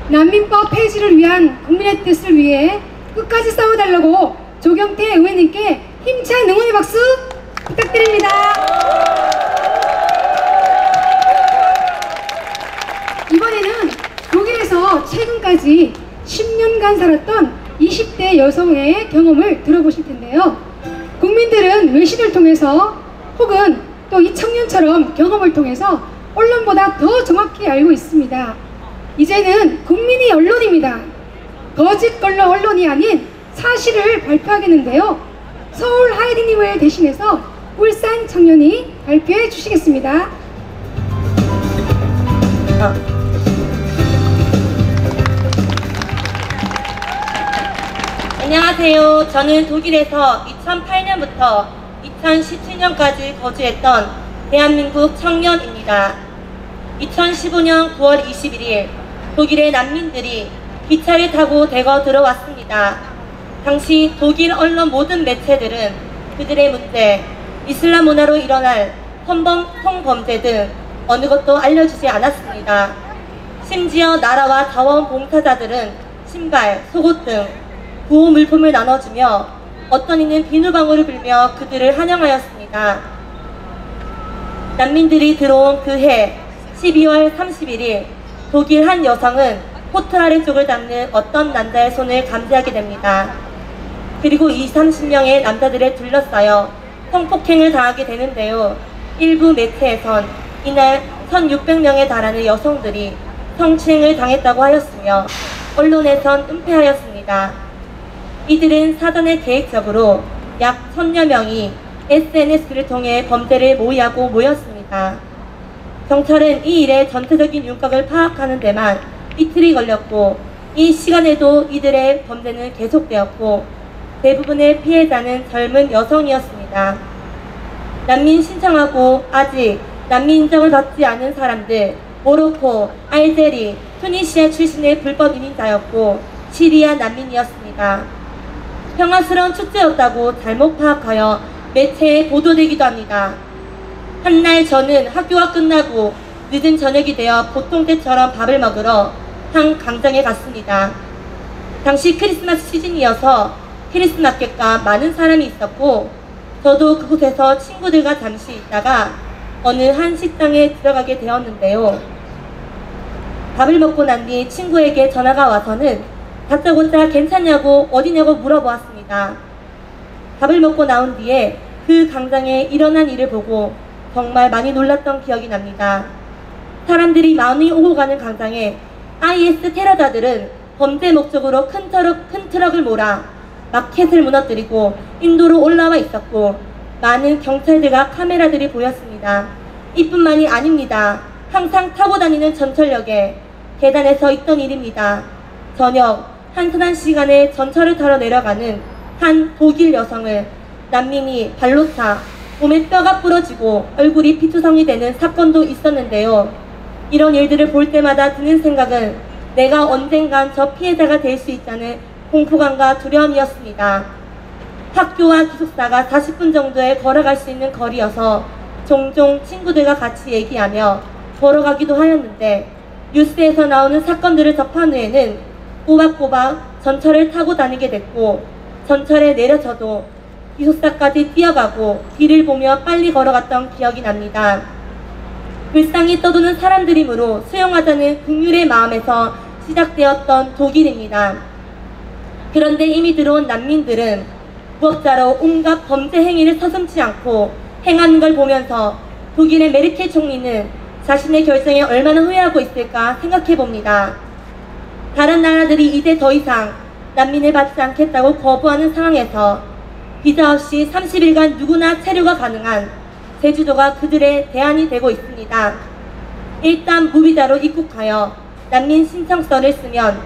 Speaker 1: 난민법 폐지를 위한 국민의 뜻을 위해 끝까지 싸워달라고 조경태 의원님께 힘찬 응원의 박수 부탁드립니다. 이번에는 독일에서 최근까지 10년간 살았던 20대 여성의 경험을 들어보실 텐데요. 국민들은 외신을 통해서 혹은 또 이 청년처럼 경험을 통해서 언론보다 더 정확히 알고 있습니다. 이제는 국민이 언론입니다. 거짓 언론이 아닌 사실을 발표하겠는데요. 서울 하이디님을 대신해서 울산 청년이 발표해 주시겠습니다.
Speaker 11: 안녕하세요. 저는 독일에서 2008년부터 2017년까지 거주했던 대한민국 청년입니다. 2015년 9월 21일 독일의 난민들이 기차를 타고 대거 들어왔습니다. 당시 독일 언론 모든 매체들은 그들의 문제, 이슬람 문화로 일어날 성범죄 등 어느 것도 알려주지 않았습니다. 심지어 나라와 자원봉사자들은 신발, 속옷 등 구호 물품을 나눠주며 어떤 이는 비누방울을 불며 그들을 환영하였습니다. 난민들이 들어온 그해 12월 31일 독일 한 여성은 포트라르 쪽을 닿는 어떤 남자의 손을 감지하게 됩니다. 그리고 20-30명의 남자들을 둘러싸여 성폭행을 당하게 되는데요. 일부 매체에선 이날 1600명에 달하는 여성들이 성추행을 당했다고 하였으며 언론에선 은폐하였습니다. 이들은 사전에 계획적으로 약 1000여 명이 SNS를 통해 범죄를 모의하고 모였습니다. 경찰은 이 일의 전체적인 윤곽을 파악하는 데만 이틀이 걸렸고 이 시간에도 이들의 범죄는 계속되었고 대부분의 피해자는 젊은 여성이었습니다. 난민 신청하고 아직 난민 인정을 받지 않은 사람들, 모로코, 알제리, 투니시아 출신의 불법 이민자였고 시리아 난민이었습니다. 평화스러운 축제였다고 잘못 파악하여 매체에 보도되기도 합니다. 한날 저는 학교가 끝나고 늦은 저녁이 되어 보통 때처럼 밥을 먹으러 한 강당에 갔습니다. 당시 크리스마스 시즌이어서 크리스마스 마켓과 많은 사람이 있었고 저도 그곳에서 친구들과 잠시 있다가 어느 한 식당에 들어가게 되었는데요. 밥을 먹고 난 뒤 친구에게 전화가 와서는 다짜고짜 괜찮냐고 어디냐고 물어보았습니다. 밥을 먹고 나온 뒤에 그 강당에 일어난 일을 보고 정말 많이 놀랐던 기억이 납니다. 사람들이 많이 오고 가는 강당에 IS 테러자들은 범죄 목적으로 큰 트럭을 몰아 마켓을 무너뜨리고 인도로 올라와 있었고 많은 경찰들과 카메라들이 보였습니다. 이뿐만이 아닙니다. 항상 타고 다니는 전철역에 계단에 서 있던 일입니다. 저녁 한산한 시간에 전철을 타러 내려가는 한 독일 여성을 난민이 발로 차 몸에 뼈가 부러지고 얼굴이 피투성이 되는 사건도 있었는데요. 이런 일들을 볼 때마다 드는 생각은 내가 언젠간 저 피해자가 될 수 있다는 공포감과 두려움이었습니다. 학교와 기숙사가 40분 정도에 걸어갈 수 있는 거리여서 종종 친구들과 같이 얘기하며 걸어가기도 하였는데 뉴스에서 나오는 사건들을 접한 후에는 꼬박꼬박 전철을 타고 다니게 됐고 전철에 내려서도 기숙사까지 뛰어가고 뒤를 보며 빨리 걸어갔던 기억이 납니다. 불쌍히 떠도는 사람들이므로 수용하자는 국률의 마음에서 시작되었던 독일입니다. 그런데 이미 들어온 난민들은 무법자로 온갖 범죄 행위를 서슴지 않고 행하는 걸 보면서 독일의 메르켈 총리는 자신의 결정에 얼마나 후회하고 있을까 생각해 봅니다. 다른 나라들이 이제 더 이상 난민을 받지 않겠다고 거부하는 상황에서 비자 없이 30일간 누구나 체류가 가능한 제주도가 그들의 대안이 되고 있습니다. 일단 무비자로 입국하여 난민 신청서를 쓰면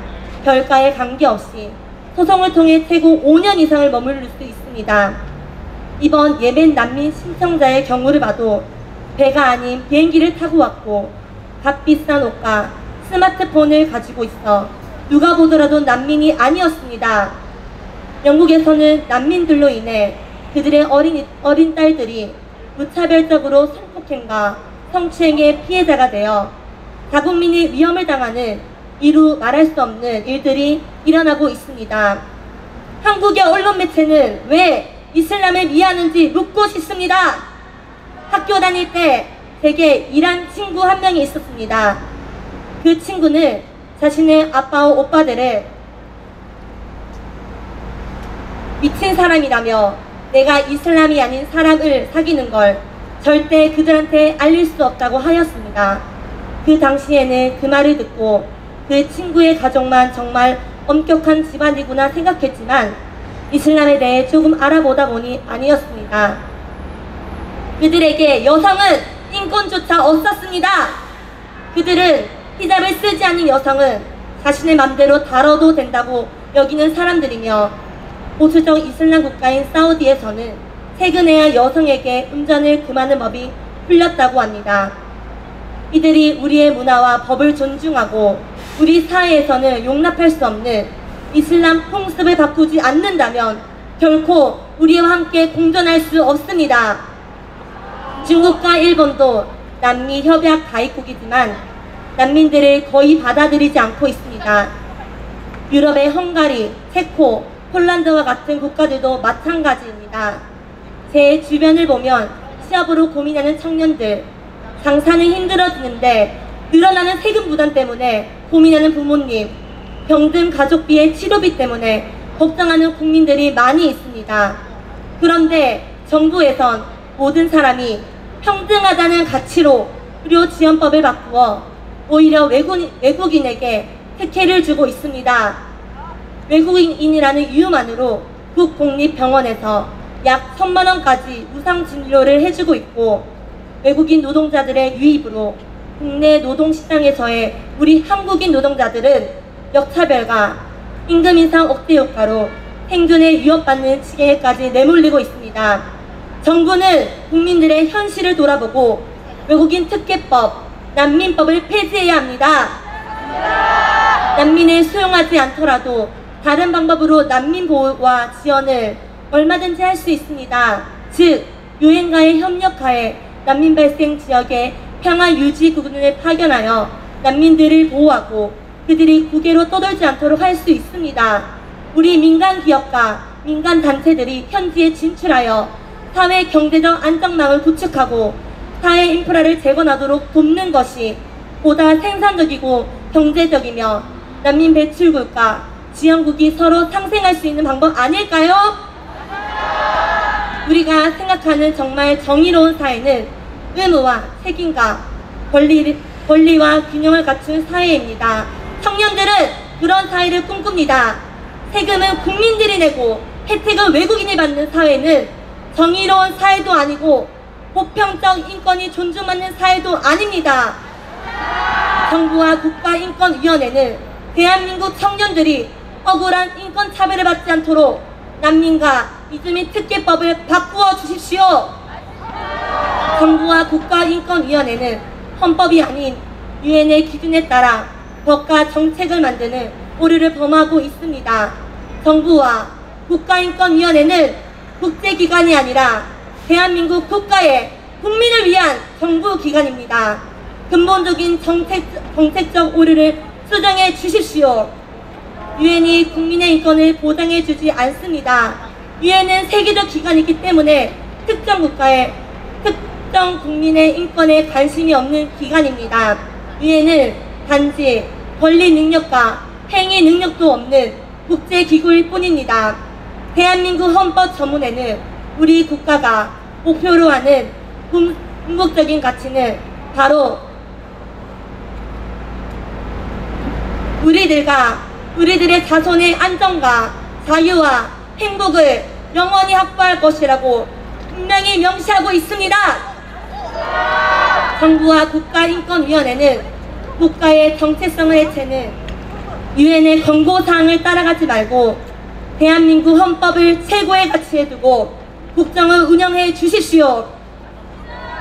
Speaker 11: 별가에 관계없이 소송을 통해 최고 5년 이상을 머무를 수 있습니다. 이번 예멘 난민 신청자의 경우를 봐도 배가 아닌 비행기를 타고 왔고 값 비싼 옷과 스마트폰을 가지고 있어 누가 보더라도 난민이 아니었습니다. 영국에서는 난민들로 인해 그들의 어린 딸들이 무차별적으로 성폭행과 성추행의 피해자가 되어 자국민이 위험을 당하는 이루 말할 수 없는 일들이 일어나고 있습니다. 한국의 언론 매체는 왜 이슬람을 미워하는지 묻고 싶습니다. 학교 다닐 때 제게 이란 친구 한 명이 있었습니다. 그 친구는 자신의 아빠와 오빠들을 미친 사람이라며 내가 이슬람이 아닌 사람을 사귀는 걸 절대 그들한테 알릴 수 없다고 하였습니다. 그 당시에는 그 말을 듣고 그 친구의 가족만 정말 엄격한 집안이구나 생각했지만 이슬람에 대해 조금 알아보다 보니 아니었습니다. 그들에게 여성은 인권조차 없었습니다. 그들은 히잡을 쓰지 않는 여성은 자신의 맘대로 다뤄도 된다고 여기는 사람들이며 보수적 이슬람 국가인 사우디에서는 최근에야 여성에게 운전을 금하는 법이 풀렸다고 합니다. 이들이 우리의 문화와 법을 존중하고 우리 사회에서는 용납할 수 없는 이슬람 풍습을 바꾸지 않는다면 결코 우리와 함께 공존할 수 없습니다. 중국과 일본도 남미 협약 가입국이지만 난민들을 거의 받아들이지 않고 있습니다. 유럽의 헝가리, 체코, 폴란드와 같은 국가들도 마찬가지입니다. 제 주변을 보면 취업으로 고민하는 청년들, 장사는 힘들어지는데 늘어나는 세금 부담 때문에 고민하는 부모님, 병든 가족비의 치료비 때문에 걱정하는 국민들이 많이 있습니다. 그런데 정부에선 모든 사람이 평등하다는 가치로 의료지원법을 바꾸어 오히려 외국인에게 특혜를 주고 있습니다. 외국인이라는 이유만으로 국공립병원에서 약 1000만원까지 무상 진료를 해주고 있고 외국인 노동자들의 유입으로 국내 노동시장에서의 우리 한국인 노동자들은 역차별과 임금 인상 억제 효과로 생존에 위협받는 지경에까지 내몰리고 있습니다. 정부는 국민들의 현실을 돌아보고 외국인 특혜법, 난민법을 폐지해야 합니다. 난민을 수용하지 않더라도 다른 방법으로 난민 보호와 지원을 얼마든지 할 수 있습니다. 즉, 유엔과의 협력하에 난민 발생 지역에 평화 유지 구분을 파견하여 난민들을 보호하고 그들이 국외로 떠돌지 않도록 할 수 있습니다. 우리 민간 기업과 민간 단체들이 현지에 진출하여 사회 경제적 안정망을 구축하고 사회 인프라를 재건하도록 돕는 것이 보다 생산적이고 경제적이며 난민 배출국과 지원국이 서로 상생할 수 있는 방법 아닐까요? 우리가 생각하는 정말 정의로운 사회는 의무와 책임과 권리와 균형을 갖춘 사회입니다. 청년들은 그런 사회를 꿈꿉니다. 세금은 국민들이 내고 혜택은 외국인이 받는 사회는 정의로운 사회도 아니고 보편적 인권이 존중받는 사회도 아닙니다. 정부와 국가인권위원회는 대한민국 청년들이 억울한 인권차별을 받지 않도록 난민과 이주민 특례법을 바꾸어 주십시오. 정부와 국가인권위원회는 헌법이 아닌 유엔의 기준에 따라 법과 정책을 만드는 오류를 범하고 있습니다. 정부와 국가인권위원회는 국제기관이 아니라 대한민국 국가의 국민을 위한 정부기관입니다. 근본적인 정책적 오류를 수정해 주십시오. 유엔이 국민의 인권을 보장해 주지 않습니다. 유엔은 세계적 기관이기 때문에 특정 국가의 특정 국민의 인권에 관심이 없는 기관입니다. 유엔은 단지 권리 능력과 행위 능력도 없는 국제기구일 뿐입니다. 대한민국 헌법 전문에는 우리 국가가 목표로 하는 궁극적인 가치는 바로 우리들의 자손의 안정과 자유와 행복을 영원히 확보할 것이라고 분명히 명시하고 있습니다. 정부와 국가인권위원회는 국가의 정체성을 해체는 유엔의 권고사항을 따라가지 말고 대한민국 헌법을 최고의 가치에 두고 국정을 운영해 주십시오.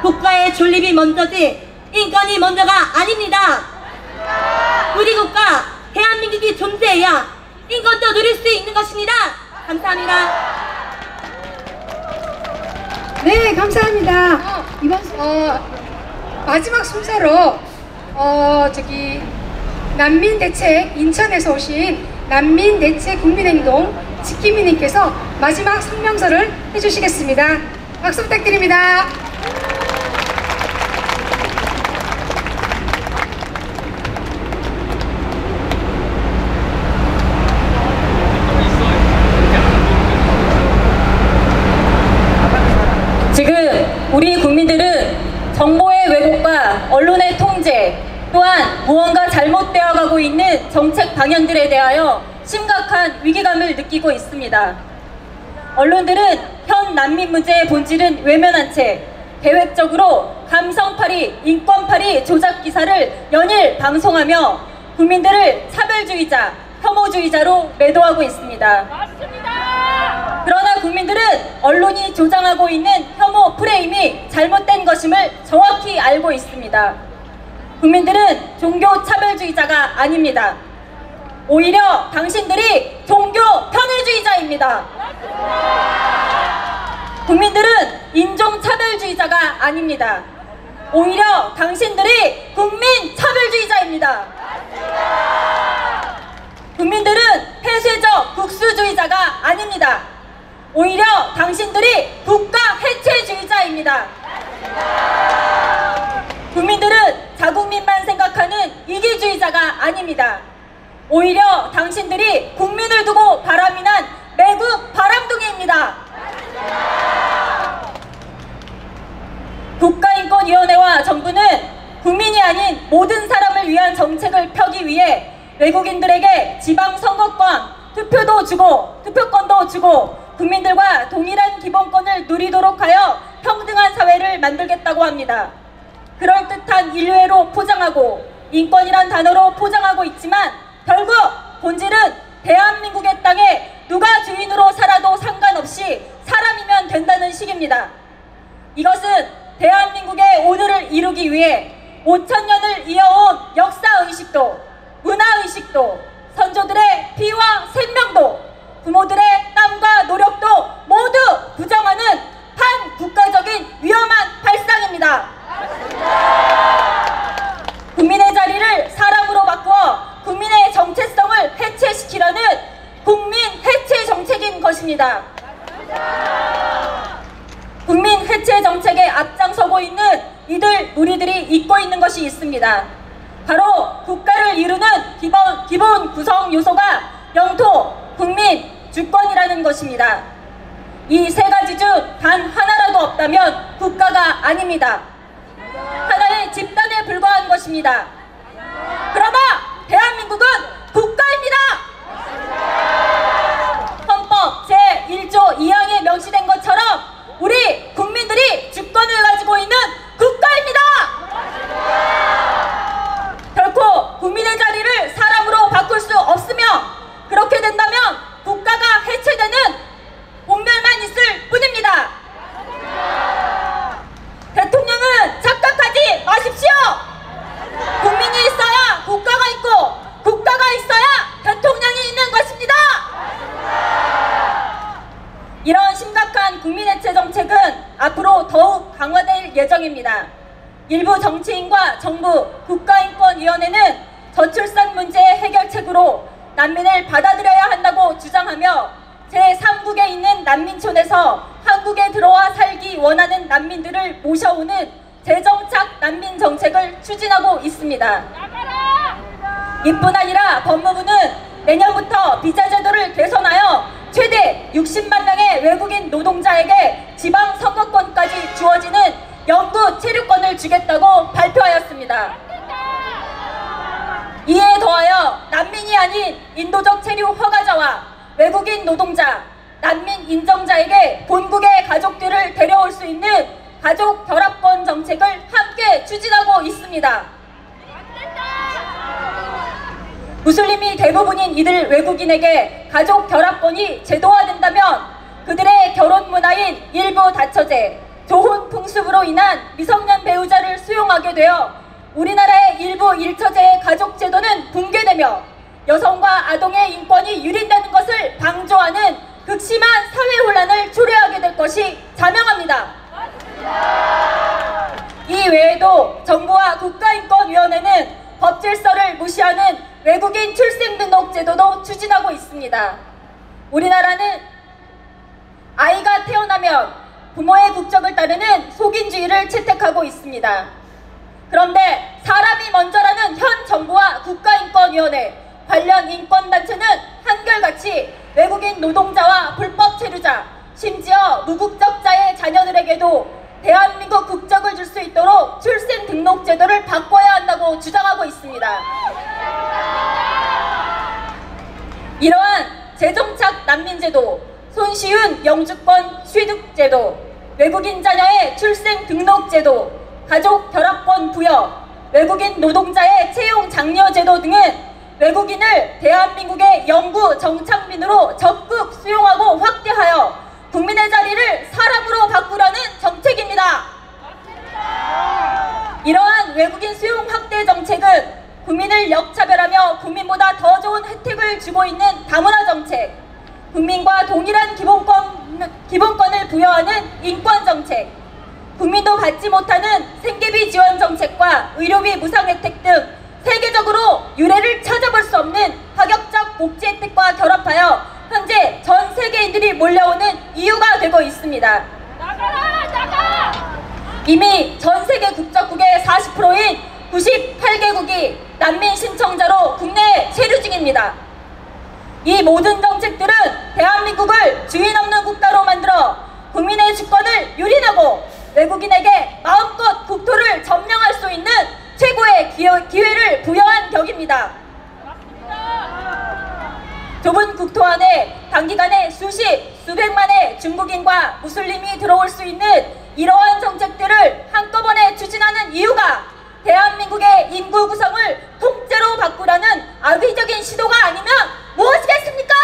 Speaker 11: 국가의 존립이 먼저지 인권이 먼저가 아닙니다. 우리 국가 대한민국이 존재해야 인권도 누릴 수 있는 것입니다. 감사합니다.
Speaker 1: 네, 감사합니다. 이번 마지막 순서로 난민대책 인천에서 오신 난민대책 국민행동 지킴이님께서 마지막 성명서를 해주시겠습니다. 박수 부탁드립니다.
Speaker 9: 지금 우리 국민들은 또한 무언가 잘못되어 가고 있는 정책 방향들에 대하여 심각한 위기감을 느끼고 있습니다. 언론들은 현 난민 문제의 본질은 외면한 채 계획적으로 감성팔이, 인권팔이 조작 기사를 연일 방송하며 국민들을 차별주의자, 혐오주의자로 매도하고 있습니다. 맞습니다. 그러나 국민들은 언론이 조장하고 있는 혐오 프레임이 잘못된 것임을 정확히 알고 있습니다. 국민들은 종교 차별주의자가 아닙니다. 오히려 당신들이 종교 편애주의자입니다. 국민들은 인종차별주의자가 아닙니다. 오히려 당신들이 국민차별주의자입니다. 국민들은 폐쇄적 국수주의자가 아닙니다. 오히려 당신들이 국가해체주의자입니다. 국민들은 자국민만 생각하는 이기주의자가 아닙니다. 오히려 당신들이 국민을 두고 바람이 난 매국 바람둥이입니다. 국가인권위원회와 정부는 국민이 아닌 모든 사람을 위한 정책을 펴기 위해 외국인들에게 지방선거권, 투표권도 주고 국민들과 동일한 기본권을 누리도록 하여 평등한 사회를 만들겠다고 합니다. 그럴듯한 인류애로 포장하고 인권이란 단어로 포장하고 있지만 결국 본질은 대한민국의 땅에 누가 주인으로 살아도 상관없이 사람이면 된다는 식입니다. 이것은 대한민국의 오늘을 이루기 위해 5,000년을 이어온 역사의식도, 문화의식도, 선조들의 피와 생명도, 부모들의 땀과 노력도 모두 부정하는 반국가적인 위험한 발상입니다. 국민의 자리를 사람으로 바꾸어 국민의 정체성을 해체시키려는 국민 해체 정책인 것입니다. 국민 해체 정책에 앞장서고 있는 이들 우리들이 잊고 있는 것이 있습니다. 바로 국가를 이루는 기본 구성 요소가 영토, 국민, 주권이라는 것입니다. 이 세 가지 중 단 하나라도 없다면 국가가 아닙니다. 하나의 집단에 불과한 것입니다. 그러나 대한민국은 국가입니다. 헌법 제1조 2항에 명시된 것처럼 우리 국민들이 주권을 가지고 있는 국가입니다. 결코 국민의 자리를 사람으로 바꿀 수 없으며 그렇게 된다면 국가가 해체되는 본멸만 있을 뿐입니다. 대통령은 착각하지 마십시오. 국민이 있어야 국가가 있고 국가가 있어야 대통령이 있는 것입니다. 이런 심각한 국민해체 정책은 앞으로 더욱 강화될 예정입니다. 일부 정치인과 정부, 국가인권위원회는 저출산 문제 해결책으로 난민을 받아들여야 한다고 주장하며 제3국에 있는 난민촌에서 한국에 들어와 살기 원하는 난민들을 모셔오는 재정착 난민 정책을 추진하고 있습니다. 이뿐 아니라 법무부는 내년부터 비자 제도를 개선하여 최대 60만 명의 외국인 노동자에게 지방 선거권까지 주어지는 영구 체류권을 주겠다고 발표하였습니다. 이에 더하여 난민이 아닌 인도적 체류 허가자와 외국인 노동자, 난민 인정자에게 본국의 가족들을 데려올 수 있는 가족 결합권 정책을 함께 추진하고 있습니다. 무슬림이 대부분인 이들 외국인에게 가족 결합권이 제도화된다면 그들의 결혼 문화인 일부 다처제, 조혼 풍습으로 인한 미성년 배우자를 수용하게 되어 우리나라의 일부 일처제의 가족 제도는 붕괴되며 여성과 아동의 인권이 유린되는 것을 방조하는 극심한 사회 혼란을 초래하게 될 것이 자명합니다. 이 외에도 정부와 국가인권위원회는 법질서를 무시하는 외국인 출생등록 제도도 추진하고 있습니다. 우리나라는 아이가 태어나면 부모의 국적을 따르는 속인주의를 채택하고 있습니다. 그런데 사람이 먼저라는 현 정부와 국가인권위원회, 관련 인권단체는 한결같이 외국인 노동자와 불법 체류자, 심지어 무국적자의 자녀들에게도 대한민국 국적을 줄 수 있도록 출생 등록 제도를 바꿔야 한다고 주장하고 있습니다. 이러한 재정착 난민제도, 손쉬운 영주권 취득제도, 외국인 자녀의 출생 등록제도, 가족 결합권 부여, 외국인 노동자의 채용 장려제도 등은 외국인을 대한민국의 영구 정착민으로 적극 수용하고 확대하여 국민의 자리를 사람으로 바꾸려는 정책입니다. 이러한 외국인 수용 확대 정책은 국민을 역차별하며 국민보다 더 좋은 혜택을 주고 있는 다문화 정책, 국민과 동일한 기본권을 부여하는 인권 정책, 국민도 받지 못하는 생계비 지원 정책과 의료비 무상 혜택 등 세계적으로 유례를 찾아볼 수 없는 파격적 복지 혜택과 결합하여 현재 전 세계인들이 몰려오는 이유가 되고 있습니다. 이미 전 세계 국적국의 40%인 98개국이 난민 신청자로 국내에 체류 중입니다. 이 모든 정책들은 대한민국을 주인 없는 국가로 만들어 국민의 주권을 유린하고 외국인에게 마음껏 국토를 점령할 수 있는 최고의 기회를 부여한 격입니다. 좁은 국토 안에 단기간에 수백만의 중국인과 무슬림이 들어올 수 있는 이러한 정책들을 한꺼번에 추진하는 이유가 대한민국의 인구 구성을 통째로 바꾸라는 악의적인 시도가 아니면 무엇이겠습니까?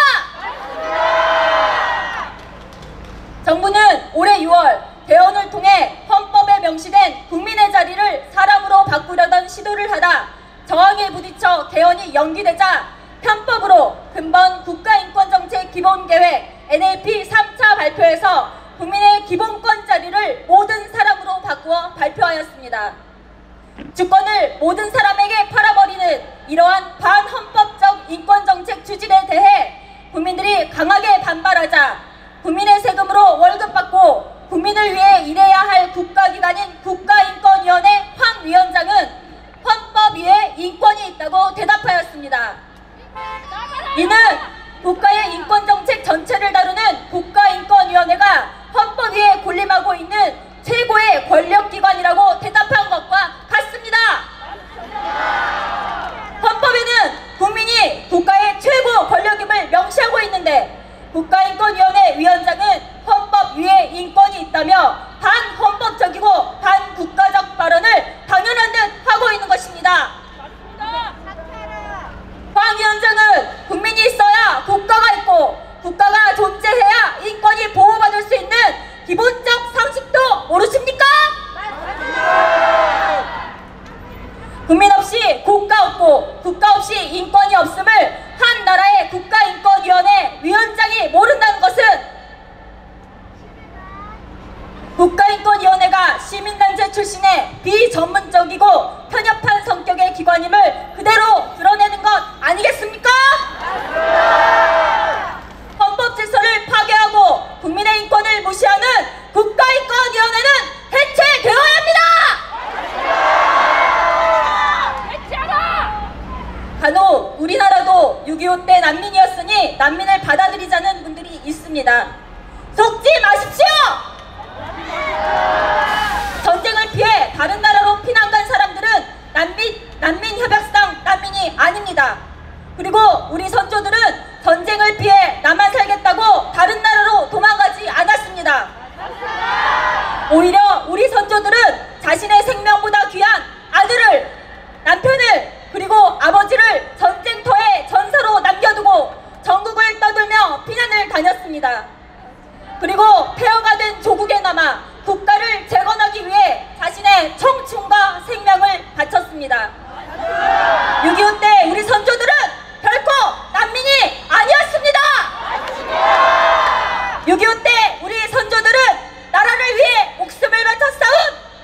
Speaker 9: 정부는 올해 6월 개헌을 통해 헌법에 명시된 국민의 자리를 사람으로 바꾸려던 시도를 하다 저항에 부딪혀 개헌이 연기되자 편법으로 근본 국가인권정책 기본계획 NAP 3차 발표에서 국민의 기본권 자리를 모든 사람으로 바꾸어 발표하였습니다. 주권을 모든 사람에게 팔아버리는 이러한 반헌법적 인권정책 추진에 대해 국민들이 강하게 반발하자 국민의 세금으로 월급 받고 국민을 위해 일해야 할 국가기관인 국가인권위원회 황 위원장은 헌법 위에 인권이 있다고 대답하였습니다. 이는 국가의 인권정책 전체를 다루는 국가인권위원회가 헌법 위에 군림하고 있는 최고의 권력기관이라고 대답한 것과 같습니다. 헌법에는 국민이 국가의 최고 권력임을 명시하고 있는데 국가인권위원회 위원장은 헌법 위에 인권이 있다며 반헌법적이고 반국가적 발언을 당연한 듯 하고 있는 것입니다. 황 위원장은 국민이 있어야 국가가 있고 국가가 존재해야 인권이 보호받을 수 있는 기본적 상식도 모르십니까? 국민 없이 국가 없고 국가 없이 인권이 없음을 한 나라의 국가인권위원회 위원장이 모른다는 것은 국가인권위원회가 시민단체 출신의 비전문적이고 편협한 성격의 기관임을 그대로 드러내는 것 아니겠습니까? 헌법 질서를 파괴하고 국민의 인권을 무시하는 국가인권위원회는 해체되어야 합니다! 간혹 우리나라도 6.25 때 난민이었으니 난민을 받아들이자는 분들이 있습니다. 속지 마십시오! 전쟁을 피해 다른 나라로 피난 간 사람들은 난민 협약상 난민이 아닙니다. 그리고 우리 선조들은 전쟁을 피해 나만 살겠다고 다른 나라로 도망가지 않았습니다. 오히려 우리 선조들은 자신의 생명보다 귀한 아들을, 남편을, 그리고 아버지를 전쟁터에 전사로 남겨두고 전국을 떠돌며 피난을 다녔습니다. 그리고 폐허가 된 조국에 남아 국가를 재건하기 위해 자신의 청춘과 생명을 바쳤습니다. 6.25 때 우리 선조들은 결코 난민이 아니었습니다. 6.25 때 우리 선조들은 나라를 위해 목숨을 바쳐 싸운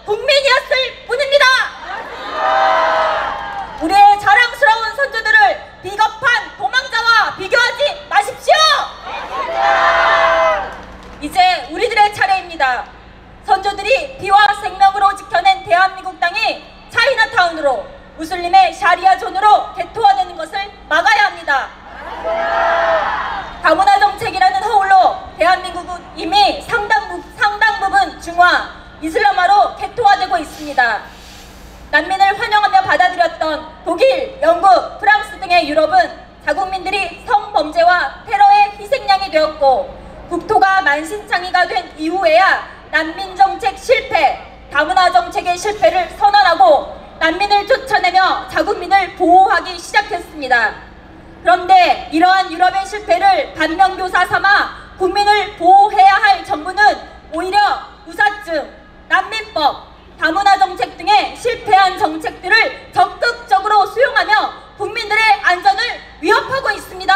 Speaker 9: 국민이었을 뿐입니다. 우리의 자랑스러운 선조들을 비겁한 도망자와 비교하지 마십시오. 이제 우리들의 차례입니다. 선조들이 피와 생명으로 지켜낸 대한민국 땅이 차이나타운으로 무슬림의 샤리아존으로 개토화되는 것을 막아야 합니다. 다문화 정책이라는 허울로 대한민국은 이미 상당 부분 중화, 이슬람 있습니다. 난민을 환영하며 받아들였던 독일, 영국, 프랑스 등의 유럽은 자국민들이 성범죄와 테러의 희생양이 되었고 국토가 만신창이가 된 이후에야 난민정책 실패, 다문화 정책의 실패를 선언하고 난민을 쫓아내며 자국민을 보호하기 시작했습니다. 그런데 이러한 유럽의 실패를 반면교사 삼아 국민을 보호해야 할 정부는 오히려 무사증, 난민법, 다문화 정책 등의 실패한 정책들을 적극적으로 수용하며 국민들의 안전을 위협하고 있습니다.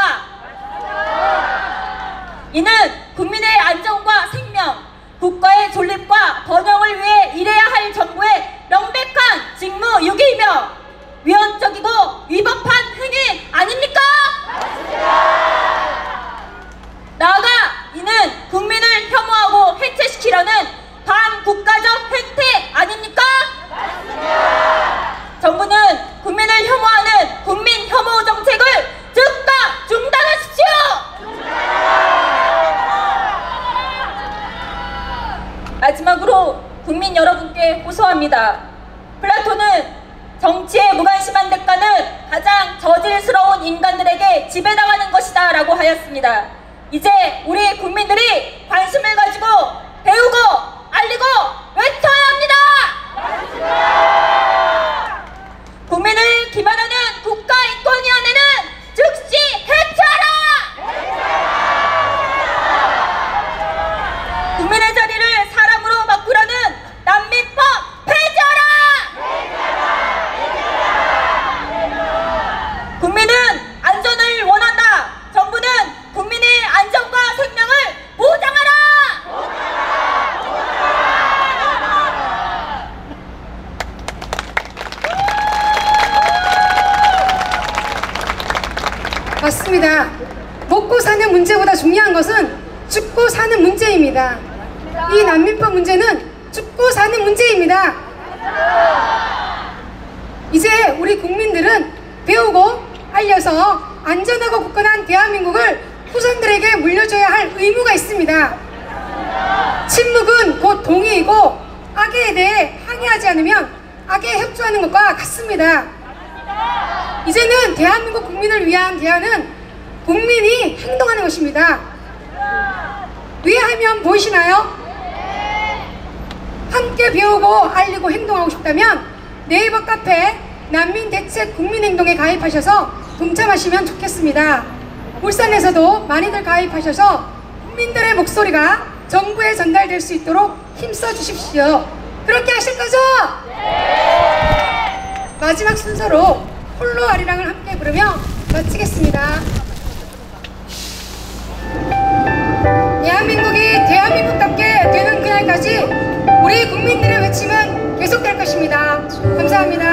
Speaker 9: 이는 국민의 안전과 생명, 국가의 존립과 번영을 위해 일해야 할 정부의 명백한 직무유기이며 위헌적이고 위법한 행위 아닙니까? 나아가 이는 국민을 혐오하고 해체시키려는 반국가적 행태 아닙니까? 정부는 국민을 혐오하는 국민 혐오 정책을 즉각 중단하십시오! 마지막으로 국민 여러분께 호소합니다. 플라톤은 정치에 무관심한 대가는 가장 저질스러운 인간들에게 지배당하는 것이다 라고 하였습니다. 이제 우리 국민들이 관심을 가지고 배우고 알리고 외쳐야 합니다. 국민을 기만하는 국가인권위원회는 즉시 해체하라! 국민의 자리를 사람으로 바꾸려는 난민법 폐지하라! 국민은 안전을 원한다. 정부는 국민의 안전과 생명을 보장하라!
Speaker 1: 맞습니다. 먹고 사는 문제보다 중요한 것은 죽고 사는 문제입니다. 이 난민법 문제는 죽고 사는 문제입니다. 이제 우리 국민들은 배우고 알려서 안전하고 굳건한 대한민국을 후손들에게 물려줘야 할 의무가 있습니다. 침묵은 곧 동의이고 악에 대해 항의하지 않으면 악에 협조하는 것과 같습니다. 이제는 대한민국 국민을 위한 대안은 국민이 행동하는 것입니다. 위하면 보이시나요? 함께 배우고 알리고 행동하고 싶다면 네이버 카페 난민대책 국민행동에 가입하셔서 동참하시면 좋겠습니다. 울산에서도 많이들 가입하셔서 국민들의 목소리가 정부에 전달될 수 있도록 힘써 주십시오. 그렇게 하실 거죠? 네! 마지막 순서로 홀로 아리랑을 함께 부르며 마치겠습니다. 대한민국이 대한민국답게 되는 그날까지 우리 국민들의 외침은 계속될 것입니다. 감사합니다.